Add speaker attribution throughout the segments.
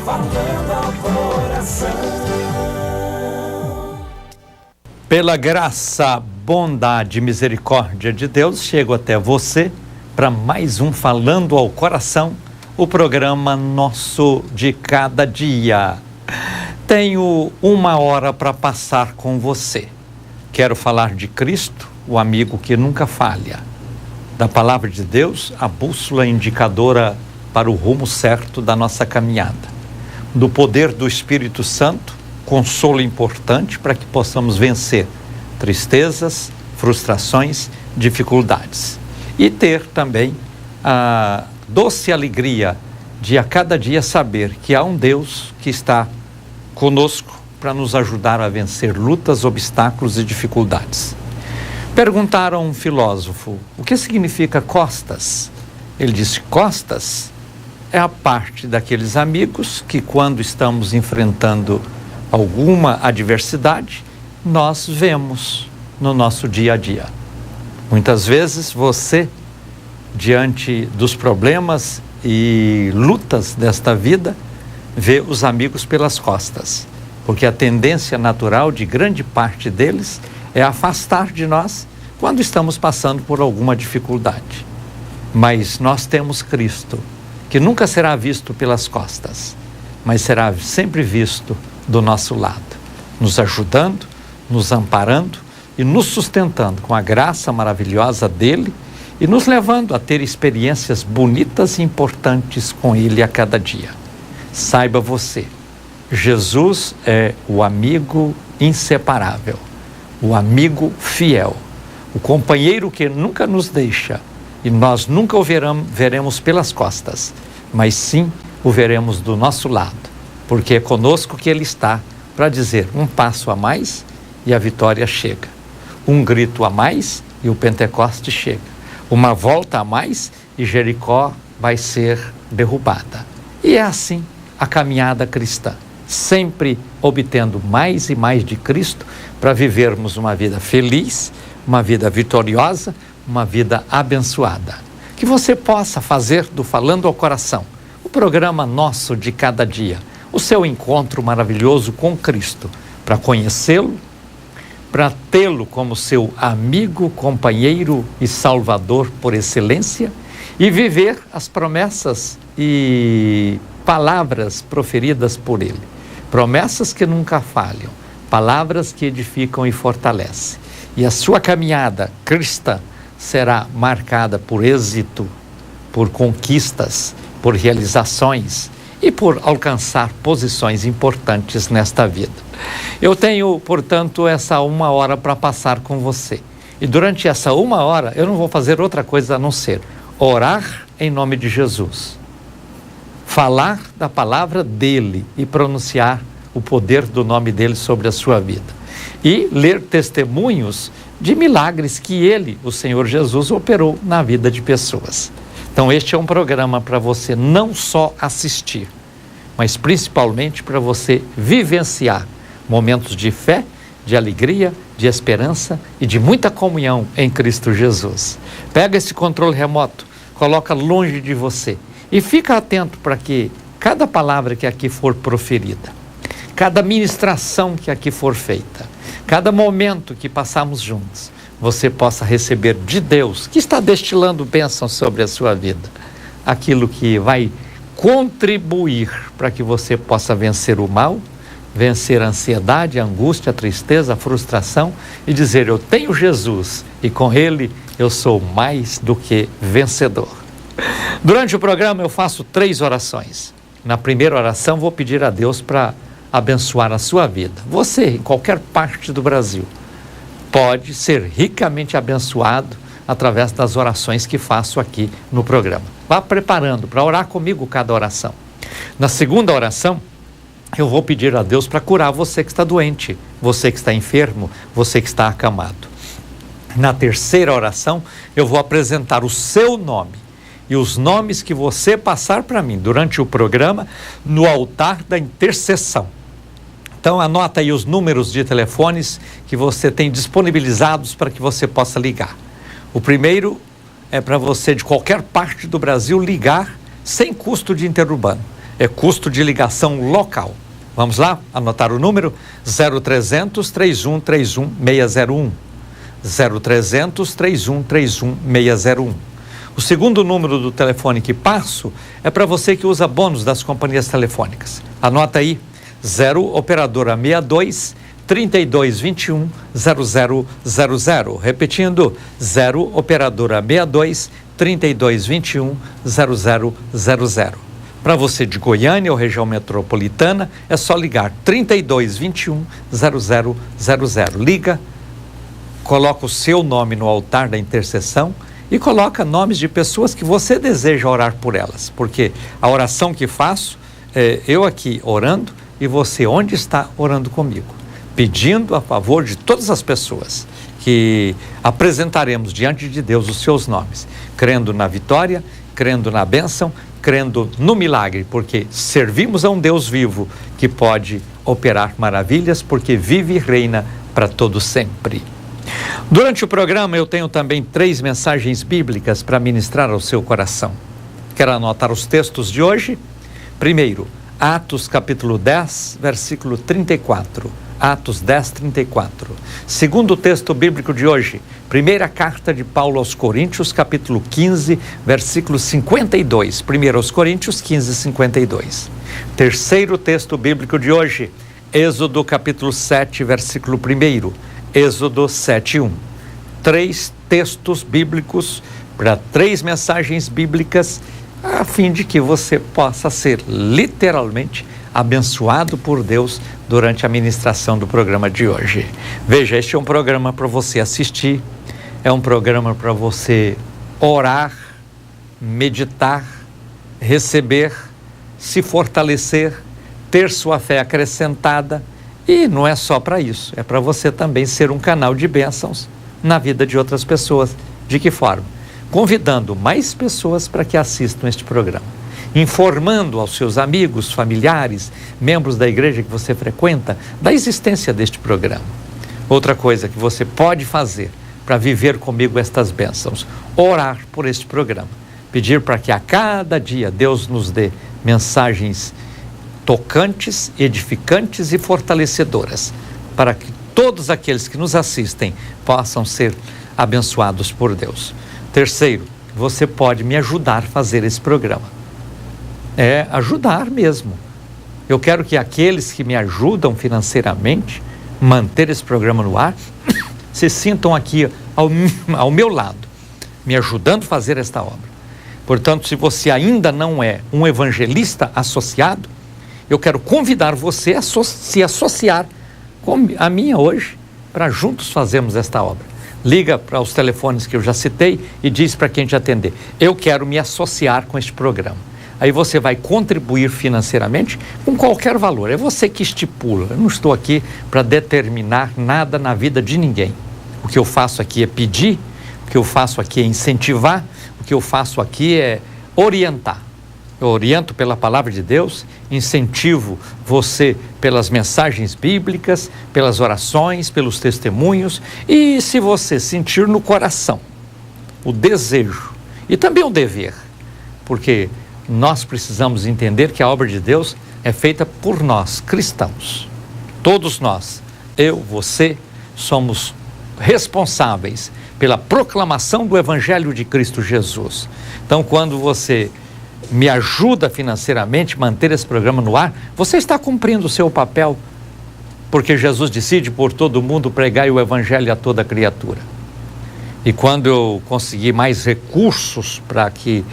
Speaker 1: Falando ao coração.
Speaker 2: Pela graça, bondade e misericórdia de Deus, chego até você para mais um Falando ao Coração, o programa nosso de cada dia. Tenho uma hora para passar com você. Quero falar de Cristo, o amigo que nunca falha. Da palavra de Deus, a bússola indicadora para o rumo certo da nossa caminhada. Do poder do Espírito Santo, consolo importante para que possamos vencer tristezas, frustrações, dificuldades. E ter também a doce alegria de a cada dia saber que há um Deus que está conosco para nos ajudar a vencer lutas, obstáculos e dificuldades. Perguntaram a um filósofo, o que significa costas? Ele disse, costas é a parte daqueles amigos que quando estamos enfrentando alguma adversidade, nós vemos no nosso dia a dia. Muitas vezes você, diante dos problemas e lutas desta vida, vê os amigos pelas costas, porque a tendência natural de grande parte deles é afastar de nós quando estamos passando por alguma dificuldade. Mas nós temos Cristo, que nunca será visto pelas costas, mas será sempre visto do nosso lado, nos ajudando, nos amparando e nos sustentando com a graça maravilhosa dele e nos levando a ter experiências bonitas e importantes com ele a cada dia. Saiba você, Jesus é o amigo inseparável, o amigo fiel, o companheiro que nunca nos deixa e nós nunca o veremos pelas costas, mas sim o veremos do nosso lado, porque é conosco que ele está para dizer um passo a mais e a vitória chega, um grito a mais e o Pentecoste chega, uma volta a mais e Jericó vai ser derrubada. E é assim a caminhada cristã, sempre obtendo mais e mais de Cristo para vivermos uma vida feliz, uma vida vitoriosa, uma vida abençoada. Que você possa fazer do Falando ao Coração, o programa nosso de cada dia, o seu encontro maravilhoso com Cristo, para conhecê-lo, para tê-lo como seu amigo, companheiro e salvador por excelência e viver as promessas e palavras proferidas por ele. Promessas que nunca falham, palavras que edificam e fortalecem. E a sua caminhada cristã será marcada por êxito, por conquistas, por realizações e por alcançar posições importantes nesta vida. Eu tenho, portanto, essa uma hora para passar com você. E durante essa uma hora eu não vou fazer outra coisa a não ser orar em nome de Jesus, falar da palavra dele e pronunciar o poder do nome dele sobre a sua vida. E ler testemunhos de milagres que ele, o Senhor Jesus, operou na vida de pessoas. Então este é um programa para você não só assistir, mas principalmente para você vivenciar momentos de fé, de alegria, de esperança e de muita comunhão em Cristo Jesus. Pega esse controle remoto, coloca longe de você e fica atento para que cada palavra que aqui for proferida, cada ministração que aqui for feita, cada momento que passamos juntos, você possa receber de Deus, que está destilando bênção sobre a sua vida, aquilo que vai contribuir para que você possa vencer o mal, vencer a ansiedade, a angústia, a tristeza, a frustração e dizer, eu tenho Jesus e com ele eu sou mais do que vencedor. Durante o programa eu faço 3 orações. Na primeira oração vou pedir a Deus para abençoar a sua vida. Você, em qualquer parte do Brasil, pode ser ricamente abençoado através das orações que faço aqui no programa. Vá preparando para orar comigo cada oração. Na segunda oração, eu vou pedir a Deus para curar você que está doente, você que está enfermo, você que está acamado. Na terceira oração, eu vou apresentar o seu nome e os nomes que você passar para mim durante o programa no altar da intercessão. Então anota aí os números de telefones que você tem disponibilizados para que você possa ligar. O primeiro é para você de qualquer parte do Brasil ligar sem custo de interurbano. É custo de ligação local. Vamos lá? Anotar o número? 0300 3131 601. 0300 3131 601. O segundo número do telefone que passo é para você que usa bônus das companhias telefônicas. Anota aí, 0 operadora 62 3221 0000. Repetindo, 0 operadora 62 3221 0000. Para você de Goiânia ou região metropolitana, é só ligar 3221 0000. Liga, coloca o seu nome no altar da intercessão e coloca nomes de pessoas que você deseja orar por elas, porque a oração que faço é eu aqui orando e você onde está orando comigo, pedindo a favor de todas as pessoas que apresentaremos diante de Deus os seus nomes, crendo na vitória, crendo na bênção, crendo no milagre, porque servimos a um Deus vivo que pode operar maravilhas, porque vive e reina para todo sempre. Durante o programa eu tenho também 3 mensagens bíblicas para ministrar ao seu coração. Quero anotar os textos de hoje. Primeiro, Atos capítulo 10, versículo 34. Atos 10, 34. Segundo texto bíblico de hoje, primeira carta de Paulo aos Coríntios, capítulo 15, versículo 52. 1 Coríntios 15, 52. Terceiro texto bíblico de hoje, Êxodo capítulo 7, versículo 1. Êxodo 7, 1. 3 textos bíblicos para 3 mensagens bíblicas, a fim de que você possa ser literalmente abençoado por Deus durante a ministração do programa de hoje. Veja, este é um programa para você assistir, é um programa para você orar, meditar, receber, se fortalecer, ter sua fé acrescentada, e não é só para isso, é para você também ser um canal de bênçãos na vida de outras pessoas. De que forma? Convidando mais pessoas para que assistam este programa, informando aos seus amigos, familiares, membros da igreja que você frequenta, da existência deste programa. Outra coisa que você pode fazer para viver comigo estas bênçãos, orar por este programa, pedir para que a cada dia Deus nos dê mensagens tocantes, edificantes e fortalecedoras, para que todos aqueles que nos assistem possam ser abençoados por Deus. Terceiro, você pode me ajudar a fazer esse programa. É ajudar mesmo. Eu quero que aqueles que me ajudam financeiramente manter esse programa no ar se sintam aqui ao meu lado, me ajudando a fazer esta obra. Portanto, se você ainda não é um evangelista associado, eu quero convidar você a se associar a mim hoje, para juntos fazermos esta obra. Liga para os telefones que eu já citei e diz para quem te atender: eu quero me associar com este programa. Aí você vai contribuir financeiramente com qualquer valor, é você que estipula. Eu não estou aqui para determinar nada na vida de ninguém. O que eu faço aqui é pedir, o que eu faço aqui é incentivar, o que eu faço aqui é orientar. Eu oriento pela palavra de Deus, incentivo você pelas mensagens bíblicas, pelas orações, pelos testemunhos, e se você sentir no coração o desejo e também o dever, porque nós precisamos entender que a obra de Deus é feita por nós, cristãos. Todos nós, eu, você, somos responsáveis pela proclamação do Evangelho de Cristo Jesus. Então, quando você me ajuda financeiramente a manter esse programa no ar, você está cumprindo o seu papel, porque Jesus decide por todo mundo pregar o Evangelho a toda criatura. E quando eu conseguir mais recursos para que,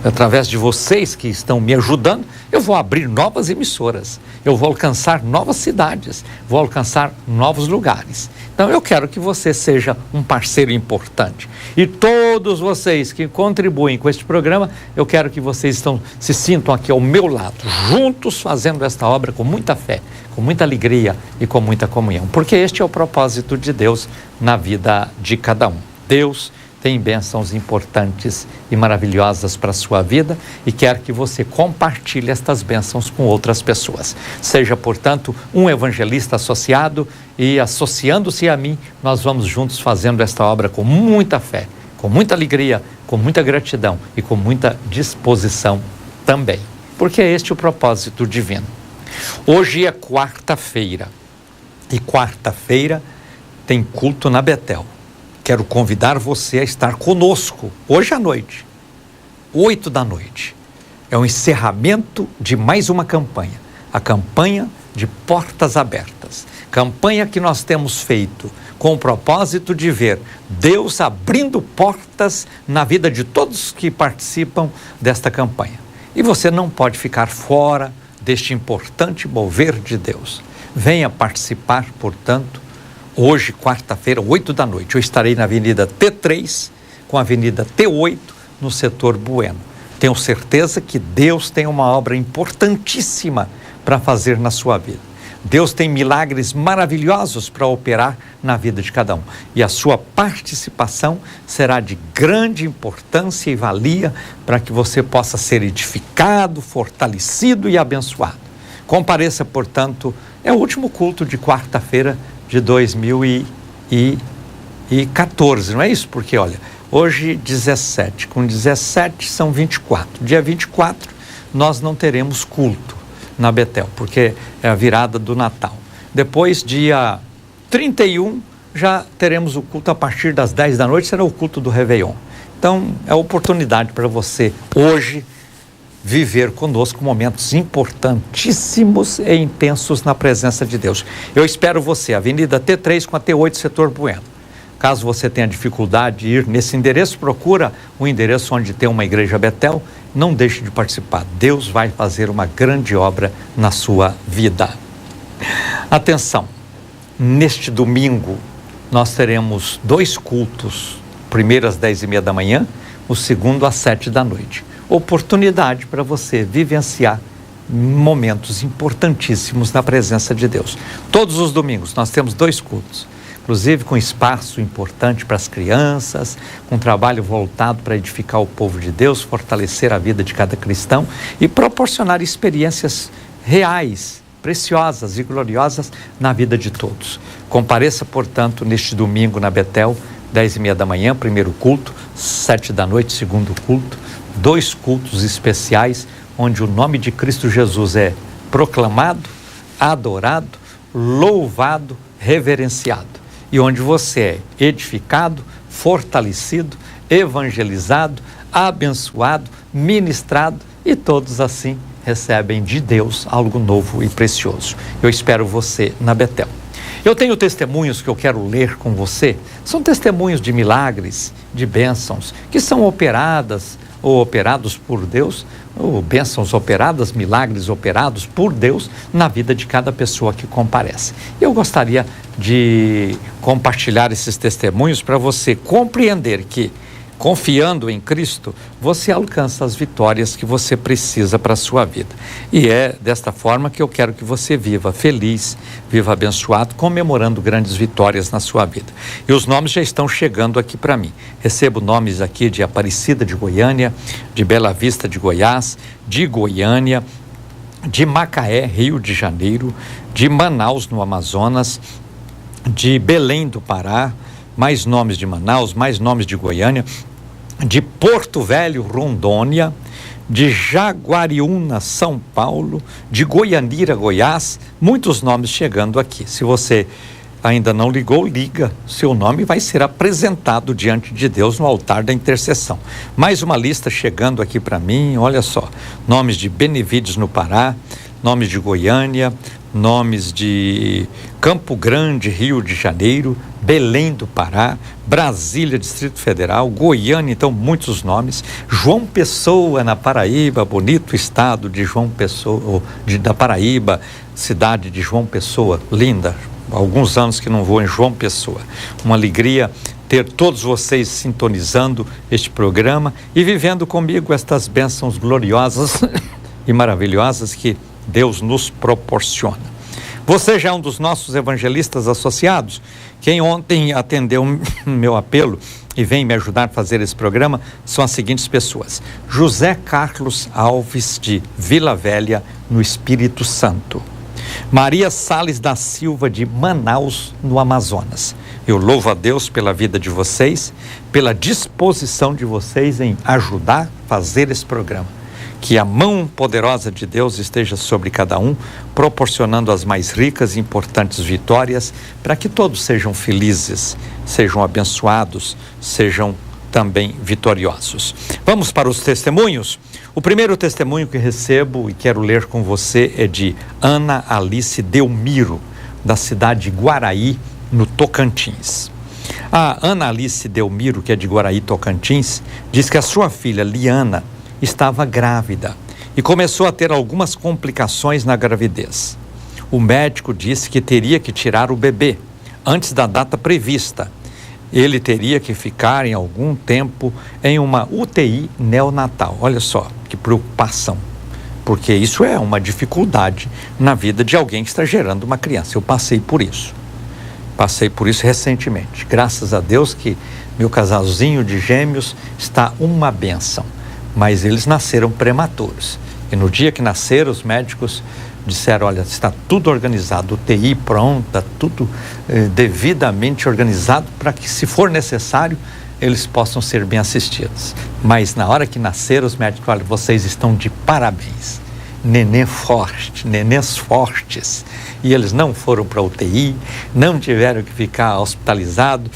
Speaker 2: através de vocês que estão me ajudando, eu vou abrir novas emissoras, eu vou alcançar novas cidades, vou alcançar novos lugares. Então eu quero que você seja um parceiro importante. E todos vocês que contribuem com este programa, eu quero que vocês se sintam aqui ao meu lado, juntos fazendo esta obra com muita fé, com muita alegria e com muita comunhão. Porque este é o propósito de Deus na vida de cada um. Deus tem bênçãos importantes e maravilhosas para a sua vida e quer que você compartilhe estas bênçãos com outras pessoas. Seja, portanto, um evangelista associado e, associando-se a mim, nós vamos juntos fazendo esta obra com muita fé, com muita alegria, com muita gratidão e com muita disposição também, porque é este o propósito divino. Hoje é quarta-feira, e quarta-feira tem culto na Betel. Quero convidar você a estar conosco hoje à noite, 8 da noite. É o encerramento de mais uma campanha, a campanha de Portas Abertas. Campanha que nós temos feito com o propósito de ver Deus abrindo portas na vida de todos que participam desta campanha. E você não pode ficar fora deste importante mover de Deus. Venha participar, portanto, hoje, quarta-feira, 8 da noite. Eu estarei na Avenida T3 com a Avenida T8 no setor Bueno. Tenho certeza que Deus tem uma obra importantíssima para fazer na sua vida. Deus tem milagres maravilhosos para operar na vida de cada um. E a sua participação será de grande importância e valia para que você possa ser edificado, fortalecido e abençoado. Compareça, portanto, é o último culto de quarta-feira de 2014, não é isso? Porque, olha, hoje 17, com 17 são 24. Dia 24 nós não teremos culto na Betel, porque é a virada do Natal. Depois, dia 31, já teremos o culto a partir das 10 da noite, será o culto do Réveillon. Então, é a oportunidade para você, hoje, viver conosco momentos importantíssimos e intensos na presença de Deus. Eu espero você, Avenida T3 com a T8, setor Bueno. Caso você tenha dificuldade de ir nesse endereço, procura o endereço onde tem uma igreja Betel. Não deixe de participar. Deus vai fazer uma grande obra na sua vida. Atenção, neste domingo nós teremos 2 cultos. O primeiro às 10h30 da manhã, o segundo às 7 da noite. Oportunidade para você vivenciar momentos importantíssimos na presença de Deus. Todos os domingos nós temos 2 cultos. Inclusive com espaço importante para as crianças, com trabalho voltado para edificar o povo de Deus, fortalecer a vida de cada cristão e proporcionar experiências reais, preciosas e gloriosas na vida de todos. Compareça, portanto, neste domingo na Betel, 10h30 da manhã, primeiro culto, 7 da noite, segundo culto, 2 cultos especiais, onde o nome de Cristo Jesus é proclamado, adorado, louvado, reverenciado. E onde você é edificado, fortalecido, evangelizado, abençoado, ministrado e todos assim recebem de Deus algo novo e precioso. Eu espero você na Betel. Eu tenho testemunhos que eu quero ler com você. São testemunhos de milagres, de bênçãos, que são operadas ou operados por Deus, ou bênçãos operadas, milagres operados por Deus na vida de cada pessoa que comparece. Eu gostaria de compartilhar esses testemunhos para você compreender que, confiando em Cristo, você alcança as vitórias que você precisa para a sua vida. E é desta forma que eu quero que você viva feliz, viva abençoado, comemorando grandes vitórias na sua vida. E os nomes já estão chegando aqui para mim. Recebo nomes aqui de Aparecida de Goiânia, de Bela Vista de Goiás, de Goiânia, de Macaé, Rio de Janeiro, de Manaus, no Amazonas, de Belém do Pará, mais nomes de Manaus, mais nomes de Goiânia, de Porto Velho, Rondônia, de Jaguariúna, São Paulo, de Goianira, Goiás, muitos nomes chegando aqui. Se você ainda não ligou, liga, seu nome vai ser apresentado diante de Deus no altar da intercessão. Mais uma lista chegando aqui para mim, olha só, nomes de Benevides no Pará, nomes de Goiânia, nomes de Campo Grande, Rio de Janeiro, Belém do Pará, Brasília, Distrito Federal, Goiânia, então muitos nomes, João Pessoa na Paraíba, bonito estado de João Pessoa, da Paraíba, cidade de João Pessoa, linda, há alguns anos que não vou em João Pessoa, uma alegria ter todos vocês sintonizando este programa e vivendo comigo estas bênçãos gloriosas e maravilhosas que Deus nos proporciona. Você já é um dos nossos evangelistas associados? Quem ontem atendeu meu apelo e vem me ajudar a fazer esse programa são as seguintes pessoas: José Carlos Alves de Vila Velha, no Espírito Santo; Maria Sales da Silva de Manaus, no Amazonas. Eu louvo a Deus pela vida de vocês, pela disposição de vocês em ajudar a fazer esse programa. Que a mão poderosa de Deus esteja sobre cada um, proporcionando as mais ricas e importantes vitórias, para que todos sejam felizes, sejam abençoados, sejam também vitoriosos. Vamos para os testemunhos? O primeiro testemunho que recebo e quero ler com você é de Ana Alice Delmiro, da cidade de Guaraí, no Tocantins. A Ana Alice Delmiro, que é de Guaraí, Tocantins, diz que a sua filha Liana estava grávida e começou a ter algumas complicações na gravidez. O médico disse que teria que tirar o bebê antes da data prevista. Ele teria que ficar em algum tempo em uma UTI neonatal. Olha só que preocupação, porque isso é uma dificuldade na vida de alguém que está gerando uma criança. Eu passei por isso recentemente. Graças a Deus que meu casalzinho de gêmeos está uma bênção, mas eles nasceram prematuros. E no dia que nasceram, os médicos disseram, olha, está tudo organizado, UTI pronta, tudo devidamente organizado para que, se for necessário, eles possam ser bem assistidos. Mas na hora que nasceram, os médicos, olha, vocês estão de parabéns. Neném forte, nenéns fortes. E eles não foram para a UTI, não tiveram que ficar hospitalizados,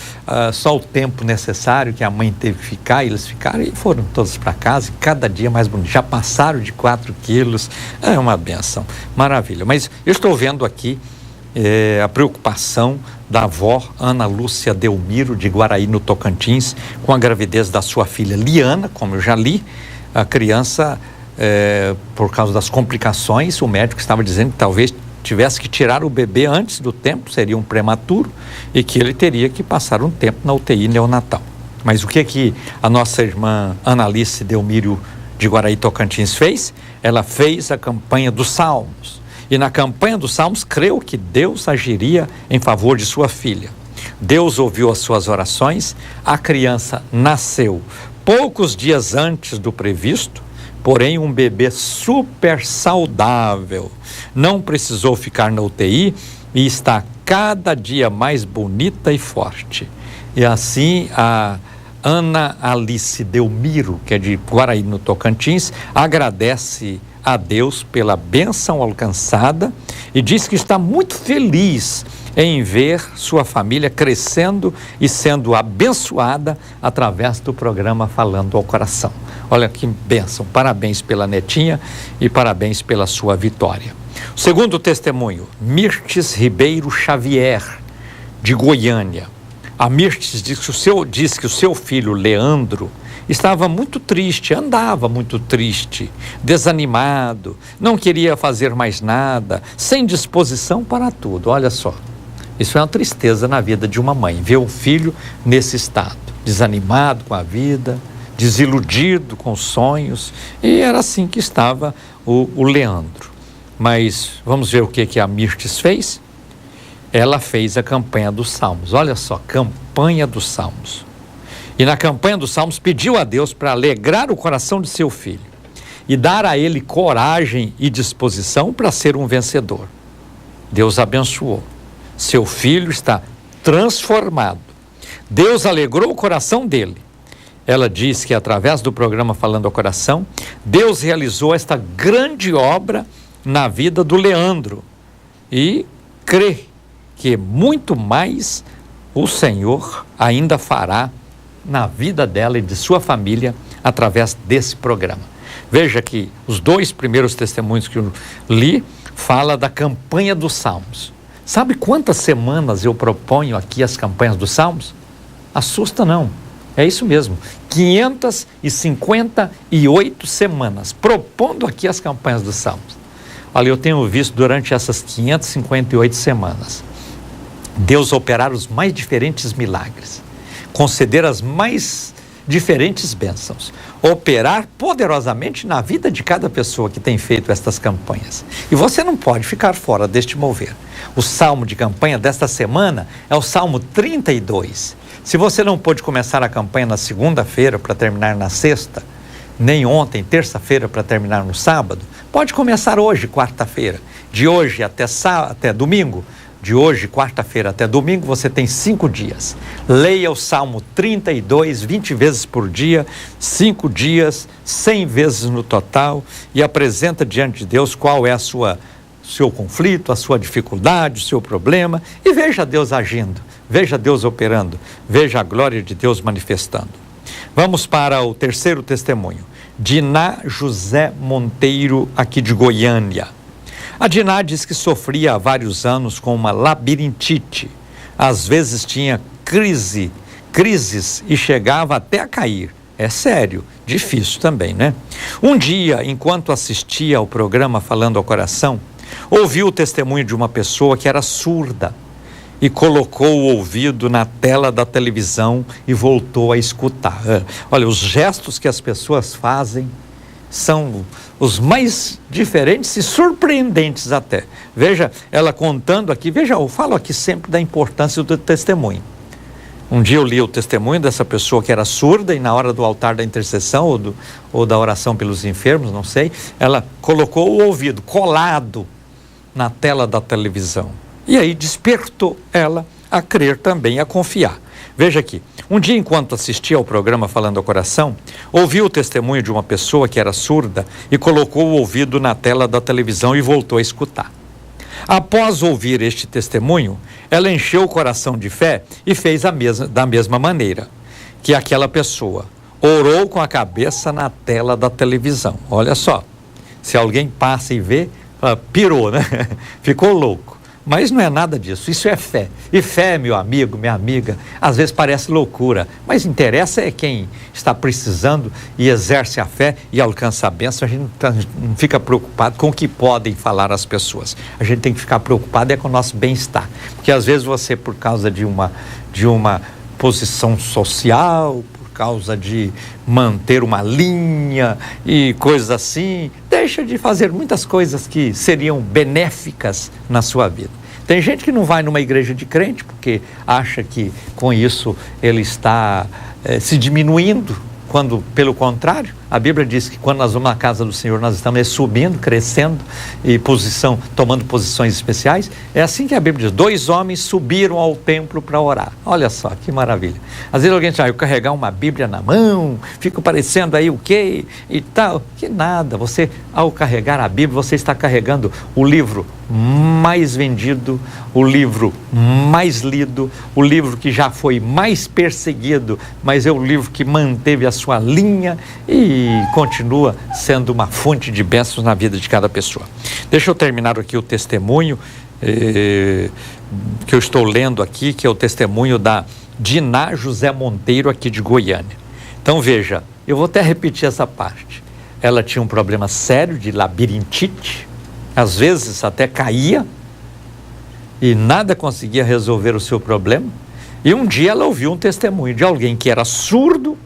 Speaker 2: só o tempo necessário que a mãe teve que ficar, e eles ficaram e foram todos para casa, e cada dia mais bonito. Já passaram de 4 quilos, é uma benção, maravilha. Mas eu estou vendo aqui a preocupação da avó Ana Lúcia Delmiro, de Guaraí, no Tocantins, com a gravidez da sua filha Liana, como eu já li. A criança, por causa das complicações, o médico estava dizendo que talvez tivesse que tirar o bebê antes do tempo, seria um prematuro, e que ele teria que passar um tempo na UTI neonatal. Mas o que a nossa irmã Ana Alice Delmiro, de Guaraí, Tocantins, fez? Ela fez a campanha dos Salmos. E na campanha dos Salmos, creu que Deus agiria em favor de sua filha. Deus ouviu as suas orações, a criança nasceu poucos dias antes do previsto, porém um bebê super saudável, não precisou ficar na UTI e está cada dia mais bonita e forte. E assim a Ana Alice Delmiro, que é de Guaraí, no Tocantins, agradece a Deus pela bênção alcançada e diz que está muito feliz em ver sua família crescendo e sendo abençoada através do programa Falando ao Coração. Olha que bênção, parabéns pela netinha e parabéns pela sua vitória. O segundo testemunho, Mirtes Ribeiro Xavier, de Goiânia. A Mirtes diz que o seu filho Leandro estava muito triste, andava muito triste, desanimado, não queria fazer mais nada, sem disposição para tudo. Olha só, isso é uma tristeza na vida de uma mãe, ver o filho nesse estado, desanimado com a vida, desiludido com os sonhos, e era assim que estava o Leandro. Mas vamos ver o que a Mirtes fez? Ela fez a campanha dos Salmos. Olha só, campanha dos Salmos. E na campanha dos Salmos pediu a Deus para alegrar o coração de seu filho e dar a ele coragem e disposição para ser um vencedor. Deus abençoou. Seu filho está transformado. Deus alegrou o coração dele. Ela diz que através do programa Falando ao Coração, Deus realizou esta grande obra na vida do Leandro e crê que muito mais o Senhor ainda fará na vida dela e de sua família através desse programa. Veja que os 2 primeiros testemunhos que eu li fala da campanha dos Salmos. Sabe quantas semanas eu proponho aqui as campanhas dos Salmos? Assusta não, é isso mesmo, 558 semanas propondo aqui as campanhas dos Salmos. Olha, eu tenho visto durante essas 558 semanas Deus operar os mais diferentes milagres, conceder as mais diferentes bênçãos, operar poderosamente na vida de cada pessoa que tem feito estas campanhas. E você não pode ficar fora deste mover. O salmo de campanha desta semana é o Salmo 32. Se você não pôde começar a campanha na segunda-feira para terminar na sexta, nem ontem, terça-feira, para terminar no sábado, pode começar hoje, quarta-feira. De hoje até domingo, de hoje, quarta-feira, até domingo, você tem 5 dias. Leia o Salmo 32, 20 vezes por dia, 5 dias, 100 vezes no total, e apresenta diante de Deus qual é seu conflito, a sua dificuldade, o seu problema, e veja Deus agindo, veja Deus operando, veja a glória de Deus manifestando. Vamos para o terceiro testemunho. Diná José Monteiro, aqui de Goiânia. A Diná diz que sofria há vários anos com uma labirintite. Às vezes tinha crises e chegava até a cair. É sério, difícil também, né? Um dia, enquanto assistia ao programa Falando ao Coração, ouviu o testemunho de uma pessoa que era surda e colocou o ouvido na tela da televisão e voltou a escutar. Olha, os gestos que as pessoas fazem são os mais diferentes e surpreendentes até. Veja, ela contando aqui, veja, eu falo aqui sempre da importância do testemunho. Um dia eu li o testemunho dessa pessoa que era surda e na hora do altar da intercessão ou da oração pelos enfermos, não sei, ela colocou o ouvido colado na tela da televisão. E aí despertou ela a crer também, a confiar. Veja aqui, um dia enquanto assistia ao programa Falando ao Coração, ouvi o testemunho de uma pessoa que era surda e colocou o ouvido na tela da televisão e voltou a escutar. Após ouvir este testemunho, ela encheu o coração de fé e fez da mesma maneira que aquela pessoa. Orou com a cabeça na tela da televisão. Olha só, se alguém passa e vê, pirou, né? Ficou louco. Mas não é nada disso, isso é fé. E fé, meu amigo, minha amiga, às vezes parece loucura, mas interessa é quem está precisando e exerce a fé e alcança a bênção. A gente não fica preocupado com o que podem falar as pessoas. A gente tem que ficar preocupado com o nosso bem-estar. Porque às vezes você, por causa de uma posição social, por causa de manter uma linha e coisas assim, deixa de fazer muitas coisas que seriam benéficas na sua vida. Tem gente que não vai numa igreja de crente porque acha que com isso ele está se diminuindo, quando pelo contrário, a Bíblia diz que quando nós vamos na casa do Senhor, nós estamos subindo, crescendo e tomando posições especiais. É assim que a Bíblia diz, 2 homens subiram ao templo para orar. Olha só, que maravilha. Às vezes alguém diz, eu carregar uma Bíblia na mão, fico parecendo aí o quê e tal. Que nada, você ao carregar a Bíblia, você está carregando o livro mais vendido, o livro mais lido, o livro que já foi mais perseguido, mas é o livro que manteve a sua linha e continua sendo uma fonte de bênçãos na vida de cada pessoa. Deixa eu terminar aqui o testemunho que eu estou lendo aqui, que é o testemunho da Diná José Monteiro, aqui de Goiânia. Então veja, eu vou até repetir essa parte. Ela tinha um problema sério de labirintite, às vezes até caía e nada conseguia resolver o seu problema. E um dia ela ouviu um testemunho de alguém que era surdo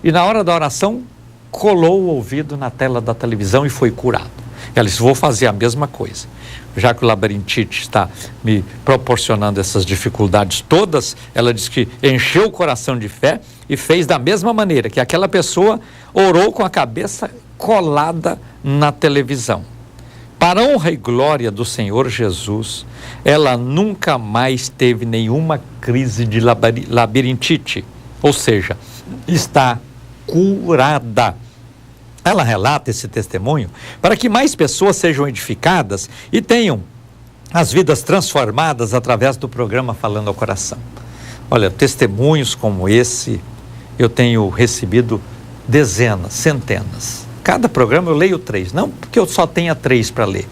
Speaker 2: e na hora da oração colou o ouvido na tela da televisão e foi curado. Ela disse, vou fazer a mesma coisa. Já que o labirintite está me proporcionando essas dificuldades todas, ela disse que encheu o coração de fé e fez da mesma maneira que aquela pessoa orou com a cabeça colada na televisão. Para a honra e glória do Senhor Jesus, ela nunca mais teve nenhuma crise de labirintite, ou seja, está curada. Ela relata esse testemunho para que mais pessoas sejam edificadas e tenham as vidas transformadas através do programa Falando ao Coração. Olha, testemunhos como esse eu tenho recebido dezenas, centenas. Cada programa eu leio 3, não porque eu só tenha 3 para ler,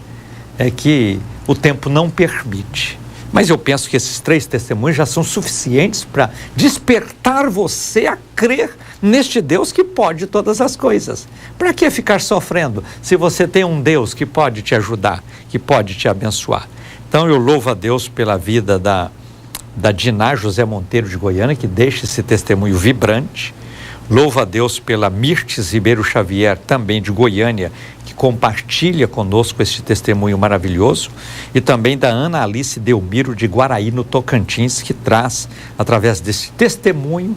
Speaker 2: é que o tempo não permite. Mas eu penso que esses 3 testemunhos já são suficientes para despertar você a crer neste Deus que pode todas as coisas. Para que ficar sofrendo se você tem um Deus que pode te ajudar, que pode te abençoar? Então eu louvo a Deus pela vida da Diná José Monteiro de Goiânia, que deixa esse testemunho vibrante. Louvo a Deus pela Mirtes Ribeiro Xavier, também de Goiânia, que compartilha conosco este testemunho maravilhoso, e também da Ana Alice Delmiro de Guaraí, no Tocantins, que traz, através desse testemunho,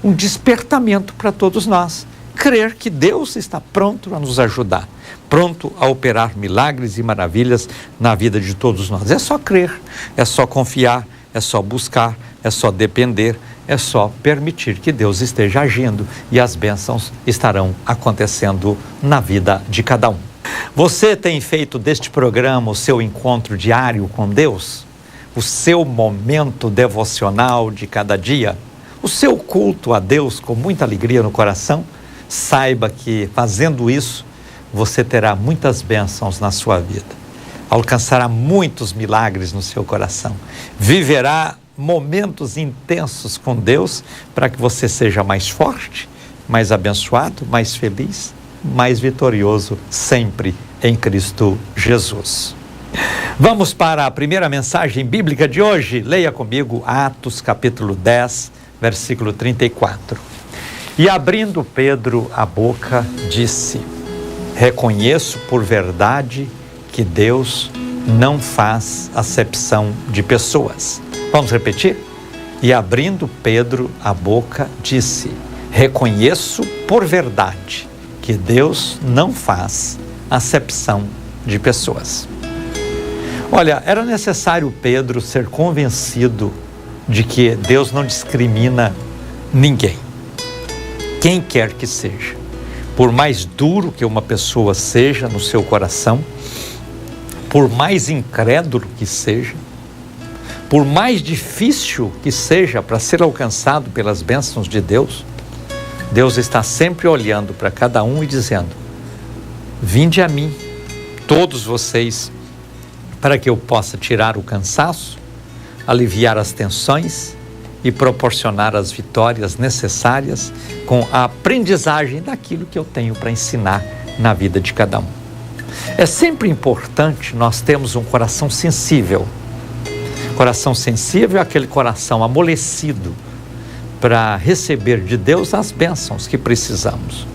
Speaker 2: um despertamento para todos nós, crer que Deus está pronto a nos ajudar, pronto a operar milagres e maravilhas na vida de todos nós. É só crer, é só confiar, é só buscar, é só depender, é só permitir que Deus esteja agindo e as bênçãos estarão acontecendo na vida de cada um. Você tem feito deste programa o seu encontro diário com Deus? O seu momento devocional de cada dia? O seu culto a Deus com muita alegria no coração? Saiba que fazendo isso, você terá muitas bênçãos na sua vida. Alcançará muitos milagres no seu coração. Viverá momentos intensos com Deus para que você seja mais forte, mais abençoado, mais feliz, mais vitorioso sempre em Cristo Jesus. Vamos para a primeira mensagem bíblica de hoje. Leia comigo Atos capítulo 10, versículo 34. E abrindo Pedro a boca, disse: reconheço por verdade que Deus não faz acepção de pessoas. Vamos repetir? E abrindo Pedro a boca, disse: reconheço por verdade que Deus não faz acepção de pessoas. Olha, era necessário Pedro ser convencido de que Deus não discrimina ninguém, quem quer que seja. Por mais duro que uma pessoa seja no seu coração, por mais incrédulo que seja, por mais difícil que seja para ser alcançado pelas bênçãos de Deus, Deus está sempre olhando para cada um e dizendo: vinde a mim, todos vocês, para que eu possa tirar o cansaço, aliviar as tensões e proporcionar as vitórias necessárias com a aprendizagem daquilo que eu tenho para ensinar na vida de cada um. É sempre importante nós termos um coração sensível. Coração sensível é aquele coração amolecido para receber de Deus as bênçãos que precisamos.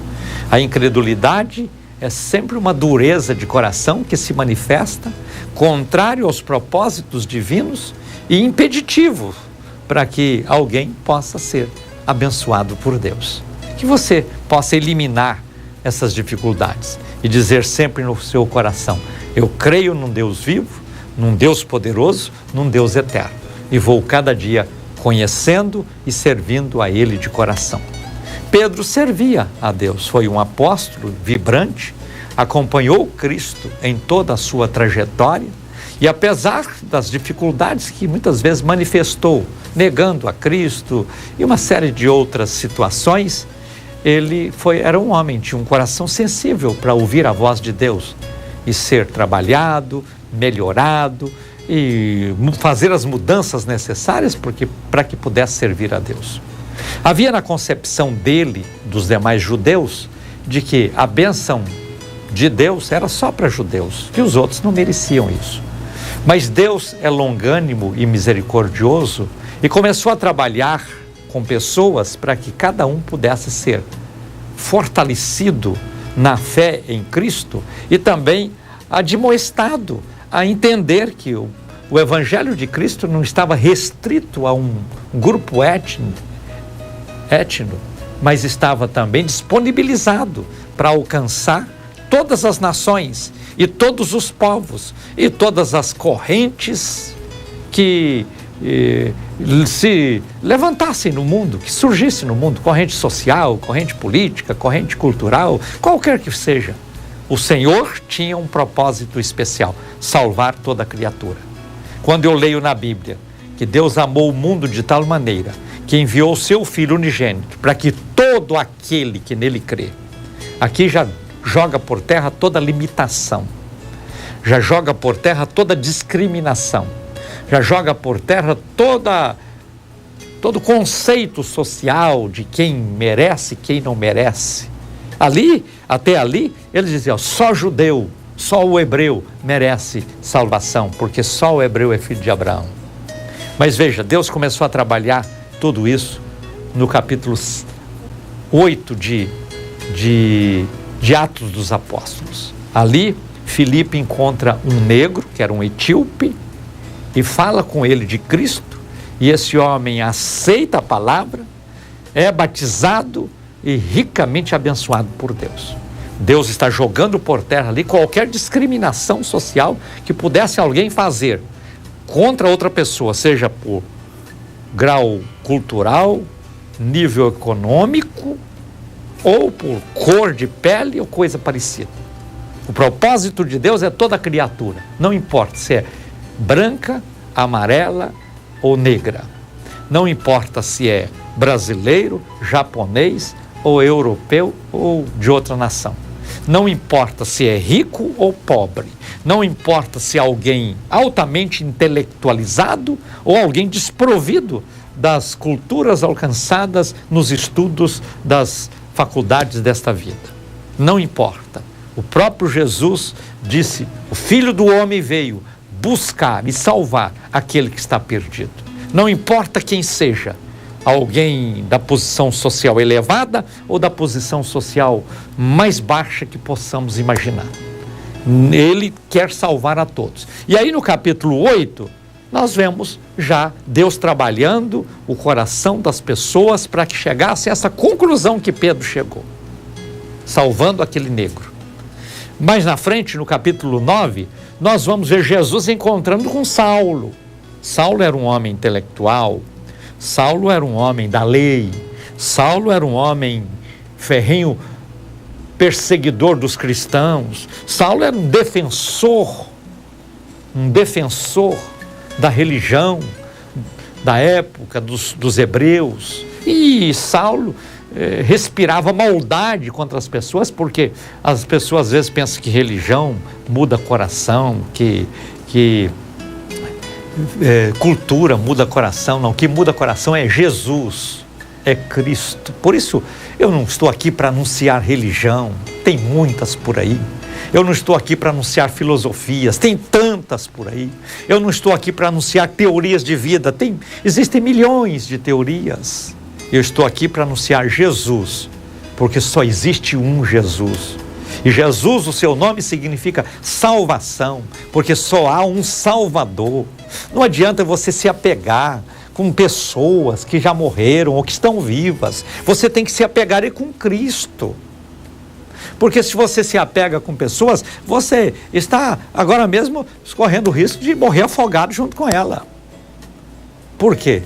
Speaker 2: A incredulidade é sempre uma dureza de coração que se manifesta contrário aos propósitos divinos e impeditivo para que alguém possa ser abençoado por Deus. Que você possa eliminar essas dificuldades e dizer sempre no seu coração: eu creio num Deus vivo, num Deus poderoso, num Deus eterno, e vou cada dia conhecendo e servindo a Ele de coração. Pedro servia a Deus, foi um apóstolo vibrante, acompanhou Cristo em toda a sua trajetória e, apesar das dificuldades que muitas vezes manifestou, negando a Cristo e uma série de outras situações, ele era um homem, tinha um coração sensível para ouvir a voz de Deus e ser trabalhado, melhorado e fazer as mudanças necessárias para que pudesse servir a Deus. Havia na concepção dele, dos demais judeus, de que a bênção de Deus era só para judeus, que os outros não mereciam isso. Mas Deus é longânimo e misericordioso e começou a trabalhar com pessoas para que cada um pudesse ser fortalecido na fé em Cristo e também admoestado a entender que o Evangelho de Cristo não estava restrito a um grupo étnico, mas estava também disponibilizado para alcançar todas as nações e todos os povos e todas as correntes que se levantassem no mundo, que surgissem no mundo, corrente social, corrente política, corrente cultural, qualquer que seja. O Senhor tinha um propósito especial: salvar toda a criatura. Quando eu leio na Bíblia que Deus amou o mundo de tal maneira que enviou o seu Filho unigênito para que todo aquele que nele crê, aqui já joga por terra toda limitação, já joga por terra toda discriminação, já joga por terra todo conceito social de quem merece e quem não merece. Até ali, ele dizia: só judeu, só o hebreu merece salvação, porque só o hebreu é filho de Abraão. Mas veja, Deus começou a trabalhar tudo isso no capítulo 8 de Atos dos Apóstolos. Ali, Filipe encontra um negro, que era um etíope, e fala com ele de Cristo, e esse homem aceita a palavra, é batizado e ricamente abençoado por Deus. Deus está jogando por terra ali qualquer discriminação social que pudesse alguém fazer contra outra pessoa, seja por grau cultural, nível econômico, ou por cor de pele ou coisa parecida. O propósito de Deus é toda criatura, não importa se é branca, amarela ou negra. Não importa se é brasileiro, japonês ou europeu ou de outra nação. Não importa se é rico ou pobre. Não importa se é alguém altamente intelectualizado ou alguém desprovido das culturas alcançadas nos estudos das faculdades desta vida. Não importa. O próprio Jesus disse: o Filho do Homem veio buscar e salvar aquele que está perdido. Não importa quem seja, alguém da posição social elevada ou da posição social mais baixa que possamos imaginar. Ele quer salvar a todos. E aí no capítulo 8, nós vemos já Deus trabalhando o coração das pessoas para que chegasse a essa conclusão que Pedro chegou, salvando aquele negro. Mais na frente, no capítulo 9, nós vamos ver Jesus encontrando com Saulo. Saulo era um homem intelectual, Saulo era um homem da lei, Saulo era um homem ferrenho perseguidor dos cristãos, Saulo era um defensor da religião da época dos hebreus. E Saulo respirava maldade contra as pessoas, porque as pessoas às vezes pensam que religião muda coração, que cultura muda coração. Não, o que muda coração é Jesus, é Cristo. Por isso eu não estou aqui para anunciar religião, tem muitas por aí. Eu não estou aqui para anunciar filosofias, tem tantas por aí. Eu não estou aqui para anunciar teorias de vida, existem milhões de teorias. Eu estou aqui para anunciar Jesus, porque só existe um Jesus. E Jesus, o seu nome significa salvação, porque só há um Salvador. Não adianta você se apegar com pessoas que já morreram ou que estão vivas. Você tem que se apegar com Cristo. Porque se você se apega com pessoas, você está agora mesmo correndo o risco de morrer afogado junto com ela. Por quê?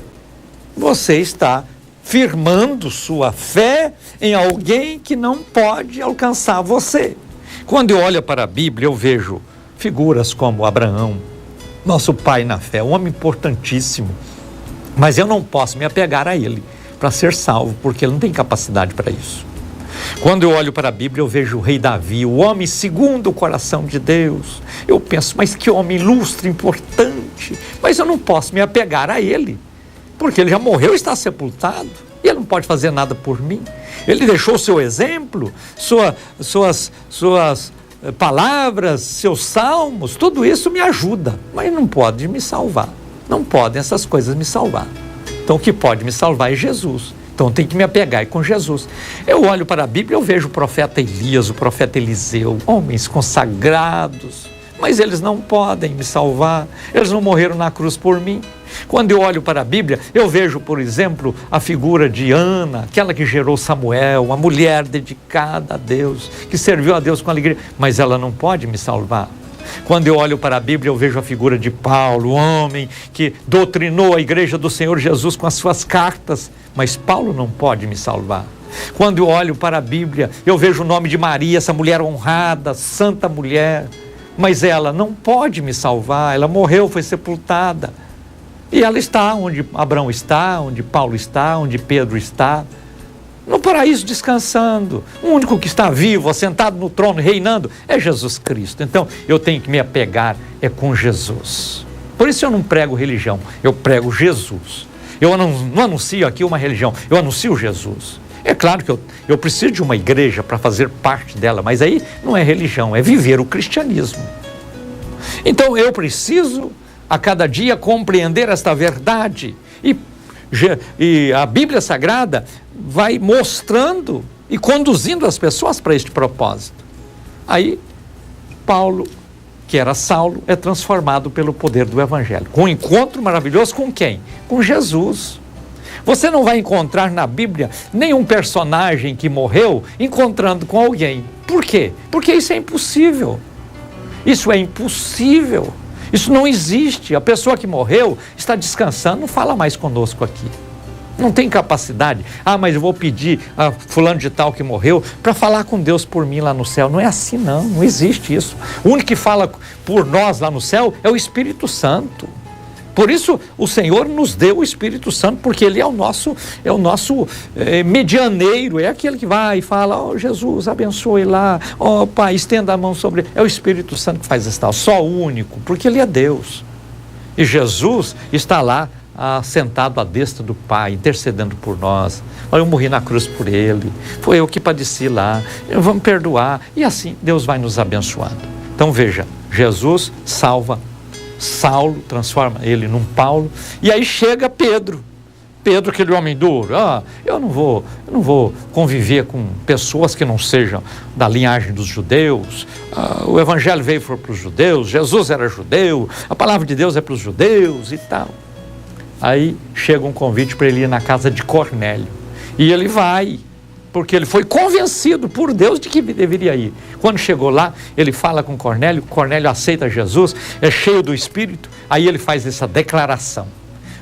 Speaker 2: Você está firmando sua fé em alguém que não pode alcançar você. Quando eu olho para a Bíblia, eu vejo figuras como Abraão, nosso pai na fé, um homem importantíssimo, mas eu não posso me apegar a ele para ser salvo, porque ele não tem capacidade para isso. Quando eu olho para a Bíblia, eu vejo o rei Davi, o homem segundo o coração de Deus. Eu penso, mas que homem ilustre, importante, mas eu não posso me apegar a ele, porque ele já morreu e está sepultado, e ele não pode fazer nada por mim. Ele deixou o seu exemplo, suas palavras, seus salmos, tudo isso me ajuda, mas não pode me salvar, não podem essas coisas me salvar. Então o que pode me salvar é Jesus. Então tem que me apegar com Jesus. Eu olho para a Bíblia, eu vejo o profeta Elias, o profeta Eliseu, homens consagrados, mas eles não podem me salvar, eles não morreram na cruz por mim. Quando eu olho para a Bíblia, eu vejo, por exemplo, a figura de Ana, aquela que gerou Samuel, uma mulher dedicada a Deus, que serviu a Deus com alegria, mas ela não pode me salvar. Quando eu olho para a Bíblia, eu vejo a figura de Paulo, o homem que doutrinou a igreja do Senhor Jesus com as suas cartas, mas Paulo não pode me salvar. Quando eu olho para a Bíblia, eu vejo o nome de Maria, essa mulher honrada, santa mulher, mas ela não pode me salvar, ela morreu, foi sepultada. E ela está onde Abraão está, onde Paulo está, onde Pedro está, no paraíso descansando. O único que está vivo, assentado no trono, reinando, é Jesus Cristo. Então, eu tenho que me apegar com Jesus. Por isso eu não prego religião, eu prego Jesus. Eu não anuncio aqui uma religião, eu anuncio Jesus. É claro que eu preciso de uma igreja para fazer parte dela, mas aí não é religião, é viver o cristianismo. Então, eu preciso a cada dia compreender esta verdade, e a Bíblia Sagrada vai mostrando e conduzindo as pessoas para este propósito. Aí Paulo, que era Saulo, é transformado pelo poder do Evangelho, com um encontro maravilhoso com quem? Com Jesus. Você não vai encontrar na Bíblia nenhum personagem que morreu encontrando com alguém. Por quê? Porque isso é impossível. Isso é impossível. Isso não existe. A pessoa que morreu está descansando, não fala mais conosco aqui. Não tem capacidade. Mas eu vou pedir a fulano de tal que morreu para falar com Deus por mim lá no céu. Não é assim não, não existe isso. O único que fala por nós lá no céu é o Espírito Santo. Por isso o Senhor nos deu o Espírito Santo, porque Ele é o nosso medianeiro, é aquele que vai e fala, Jesus, abençoe lá, Pai, estenda a mão sobre ele. É o Espírito Santo que faz esse tal, só o único, porque Ele é Deus. E Jesus está lá, sentado à destra do Pai, intercedendo por nós. Olha, eu morri na cruz por Ele, foi eu que padeci lá, vamos perdoar, e assim Deus vai nos abençoando. Então veja, Jesus salva Saulo, transforma ele num Paulo, e aí chega Pedro, aquele homem duro. Eu não vou conviver com pessoas que não sejam da linhagem dos judeus. O evangelho veio para os judeus, Jesus era judeu, a palavra de Deus é para os judeus e tal. Aí chega um convite para ele ir na casa de Cornélio, e ele vai, porque ele foi convencido por Deus de que deveria ir. Quando chegou lá, ele fala com Cornélio, Cornélio aceita Jesus, é cheio do Espírito, aí ele faz essa declaração: